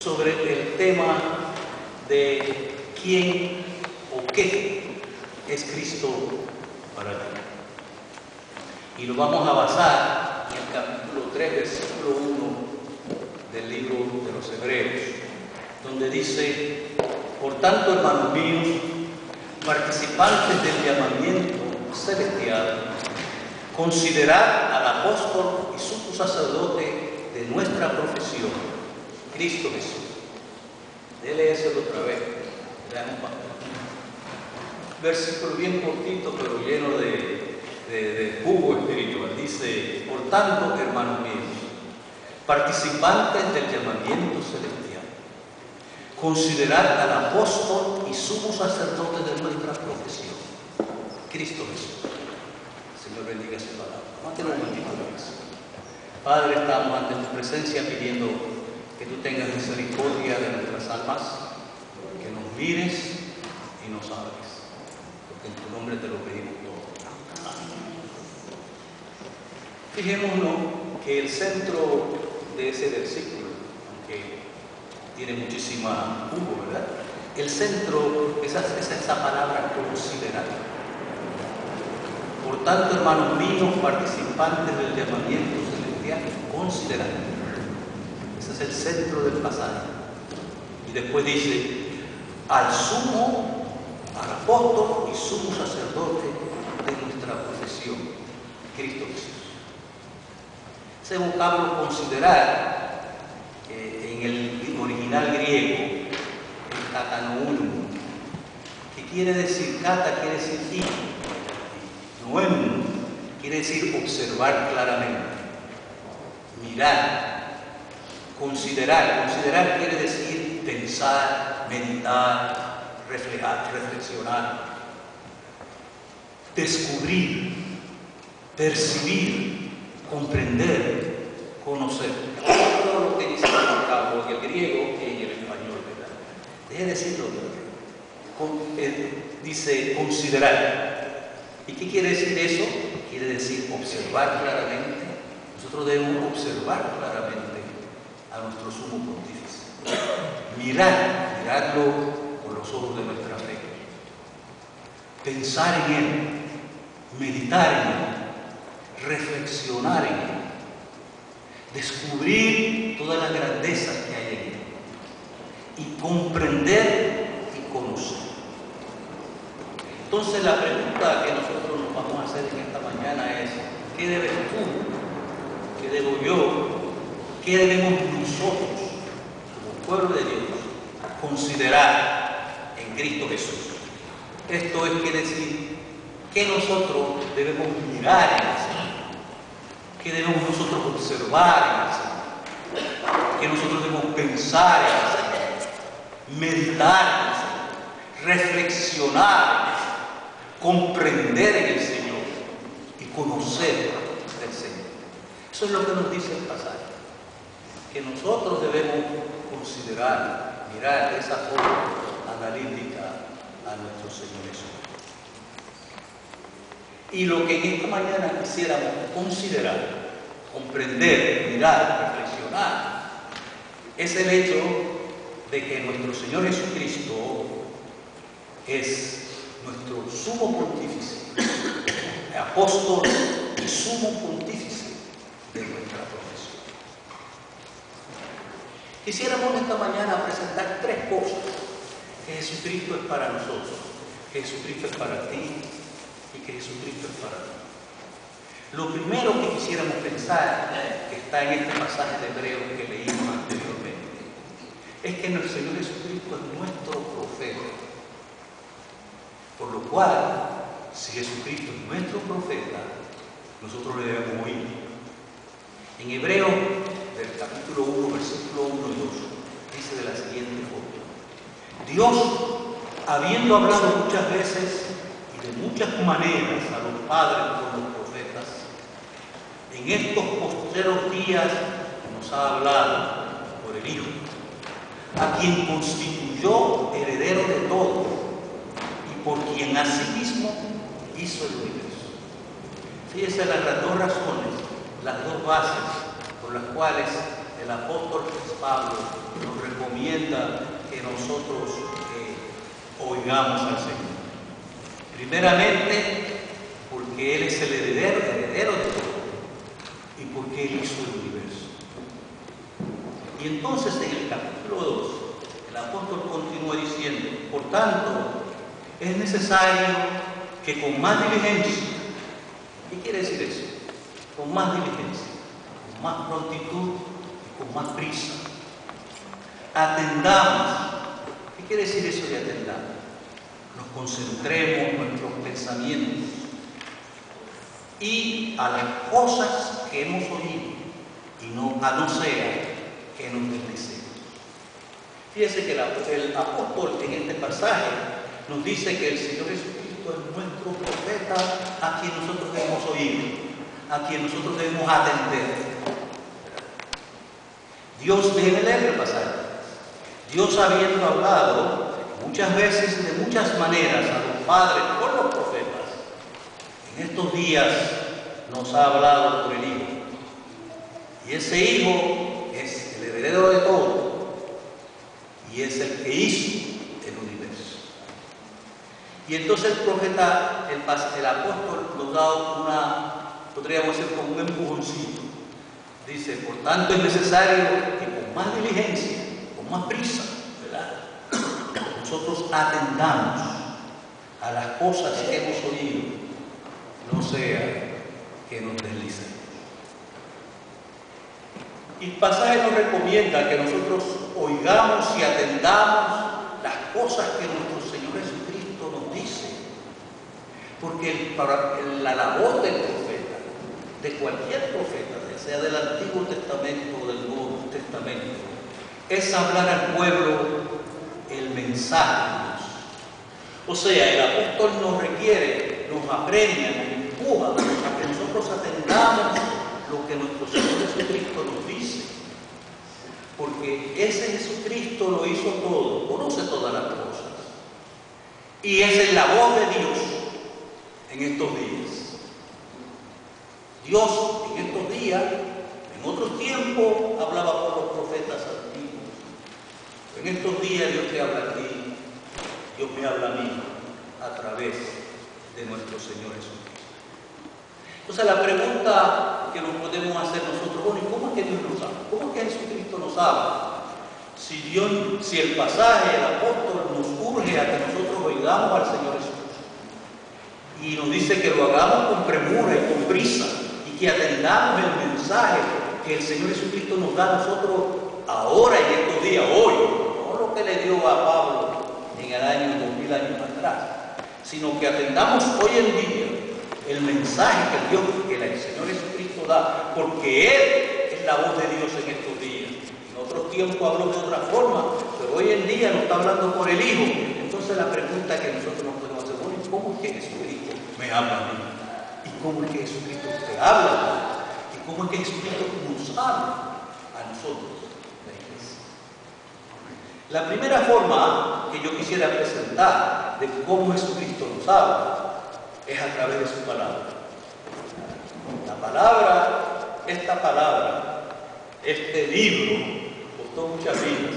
sobre el tema de quién o qué es Cristo para ti. Y lo vamos a basar en el capítulo 3, versículo 1 del libro de los Hebreos, donde dice: por tanto, hermanos míos, participantes del llamamiento celestial, considerad al apóstol y sumo sacerdote de nuestra profesión, Cristo Jesús. Déle eso otra vez. Veamos más. Versículo bien cortito, pero lleno de jugo espiritual. Dice: por tanto, hermanos míos, participantes del llamamiento celestial, considerad al apóstol y sumo sacerdote de nuestra profesión, Cristo Jesús. Señor, bendiga su palabra. Mántenos un momentito de eso. Padre, estamos ante tu presencia pidiendo que tú tengas misericordia de nuestras almas, que nos mires y nos hables, porque en tu nombre te lo pedimos todo. Amén. Fijémonos que el centro de ese versículo, aunque tiene muchísima jugo, ¿verdad? El centro es esa palabra considerar. Por tanto, hermanos míos, participantes del llamamiento celestial, considerar. Ese es el centro del pasaje. Y después dice: al sumo, al apóstol y sumo sacerdote de nuestra profesión, Cristo Jesús. Ese vocablo considerar, en el original griego, es katanoun, que quiere decir, kata quiere decir ir, noem quiere decir observar claramente, mirar. Considerar quiere decir pensar, meditar, reflexionar, descubrir, percibir, comprender, conocer. Todo lo que dice el vocablo en el griego y en el español, ¿verdad? Deje decirlo, dice considerar. ¿Y qué quiere decir eso? Quiere decir observar claramente. Nosotros debemos observar claramente a nuestro sumo pontífice. Mirarlo con los ojos de nuestra fe. Pensar en él, meditar en él, reflexionar en él, descubrir todas las grandezas que hay en él y comprender y conocer. Entonces la pregunta que nosotros nos vamos a hacer en esta mañana es: ¿qué debes tú? ¿Qué debo yo? ¿Qué debemos nosotros, como pueblo de Dios, considerar en Cristo Jesús? Esto quiere decir que nosotros debemos mirar en el Señor, que debemos nosotros observar en el Señor, que nosotros debemos pensar en el Señor, meditar en el Señor, reflexionar en el Señor, comprender en el Señor y conocer del Señor. Eso es lo que nos dice el pasaje, que nosotros debemos considerar, mirar de esa forma analítica a nuestro Señor Jesús. Y lo que en esta mañana quisiéramos considerar, comprender, mirar, reflexionar, es el hecho de que nuestro Señor Jesucristo es nuestro sumo pontífice, apóstol y sumo pontífice de nuestra profesión. Quisiéramos esta mañana presentar tres cosas que Jesucristo es para nosotros, que Jesucristo es para ti y que Jesucristo es para ti. Lo primero que quisiéramos pensar, que está en este pasaje de Hebreos que leímos anteriormente, es que nuestro Señor Jesucristo es nuestro profeta. Por lo cual, si Jesucristo es nuestro profeta, nosotros le debemos oír. En Hebreos, del capítulo 1, versículo 1 y 2, dice de la siguiente forma: Dios, habiendo hablado muchas veces y de muchas maneras a los padres por los profetas, en estos postreros días nos ha hablado por el Hijo, a quien constituyó heredero de todo y por quien asimismo hizo el universo. Fíjense las dos razones, las dos bases por las cuales el apóstol Pablo nos recomienda recomienda que nosotros oigamos al Señor. Primeramente, porque Él es el heredero de todo, y porque Él hizo el universo. Y entonces en el capítulo 2, el apóstol continúa diciendo, por tanto, es necesario que con más diligencia, ¿qué quiere decir eso? Con más diligencia, con más prontitud y con más prisa, atendamos. ¿Qué quiere decir eso de atendamos? Nos concentremos nuestros pensamientos y a las cosas que hemos oído, y no sea que nos deslicemos. Fíjese que el apóstol en este pasaje nos dice que el Señor Jesucristo es nuestro profeta a quien nosotros debemos oír, a quien nosotros debemos atender. Dios, déjeme leer el pasaje. Dios, habiendo hablado muchas veces y de muchas maneras a los padres por los profetas, en estos días nos ha hablado por el Hijo. Y ese Hijo es el heredero de todo y es el que hizo el universo. Y entonces el profeta, el apóstol, nos da podríamos decir, como un empujoncito. Dice, por tanto es necesario que con más diligencia, con más prisa, ¿verdad?, nosotros atendamos a las cosas que hemos oído, no sea que nos deslicemos. Y el pasaje nos recomienda que nosotros oigamos y atendamos las cosas que nuestro Señor Jesucristo nos dice, porque la labor del profeta, de cualquier profeta, sea del Antiguo Testamento o del Nuevo Testamento, es hablar al pueblo el mensaje de Dios. O sea, el apóstol nos requiere, nos apremia, nos empuja a que nosotros atendamos lo que nuestro Señor Jesucristo nos dice, porque ese Jesucristo lo hizo todo, conoce todas las cosas, y esa es la voz de Dios en estos días. Dios en estos días, en otros tiempos, hablaba por los profetas antiguos. En estos días Dios te habla a ti, Dios me habla a mí a través de nuestro Señor Jesucristo. Entonces la pregunta que nos podemos hacer nosotros, bueno, ¿y cómo es que Dios nos habla? ¿Cómo es que Jesucristo nos habla? Si el pasaje, el apóstol, nos urge a que nosotros oigamos al Señor Jesucristo y nos dice que lo hagamos con premura y con prisa, que atendamos el mensaje que el Señor Jesucristo nos da a nosotros ahora en estos días, hoy, no lo que le dio a Pablo en el año 2000 años atrás, sino que atendamos hoy en día el mensaje que el Señor Jesucristo da, porque Él es la voz de Dios en estos días. En otros tiempos habló de otra forma, pero hoy en día nos está hablando por el Hijo. Entonces la pregunta que nosotros nos podemos hacer, bueno, ¿cómo es que Jesucristo me habla a mí? ¿Cómo es que Jesucristo te habla? ¿Y cómo es que Jesucristo nos habla a nosotros, la iglesia? La primera forma que yo quisiera presentar de cómo Jesucristo nos habla es a través de su palabra. Esta palabra, este libro costó muchas vidas,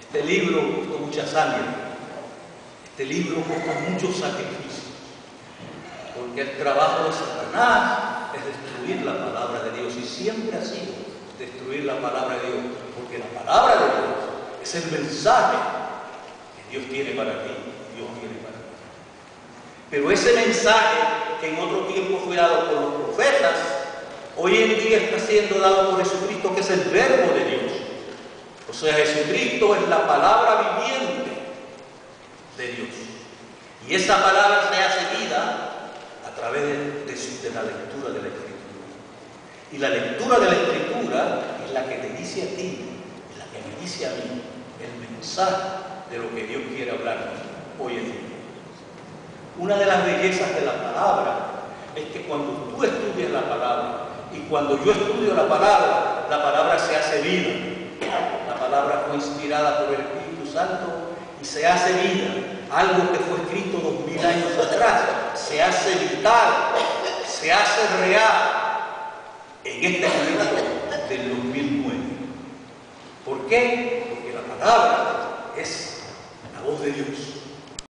este libro costó mucha sangre, este libro costó muchos sacrificios. Porque el trabajo de Satanás es destruir la palabra de Dios, y siempre ha sido destruir la palabra de Dios, porque la palabra de Dios es el mensaje que Dios tiene para ti, Dios tiene para ti. Pero ese mensaje que en otro tiempo fue dado por los profetas, hoy en día está siendo dado por Jesucristo, que es el verbo de Dios. O sea, Jesucristo es la palabra viviente de Dios, y esa palabra se hace vida a través de la lectura de la Escritura. Y la lectura de la Escritura es la que te dice a ti, es la que me dice a mí, el mensaje de lo que Dios quiere hablarnos hoy en día. Una de las bellezas de la palabra es que cuando tú estudias la palabra y cuando yo estudio la palabra se hace vida. La palabra fue inspirada por el Espíritu Santo y se hace vida. Algo que fue escrito 2000 años atrás se hace vital, se hace real en este momento del 2009. ¿Por qué? Porque la palabra es la voz de Dios.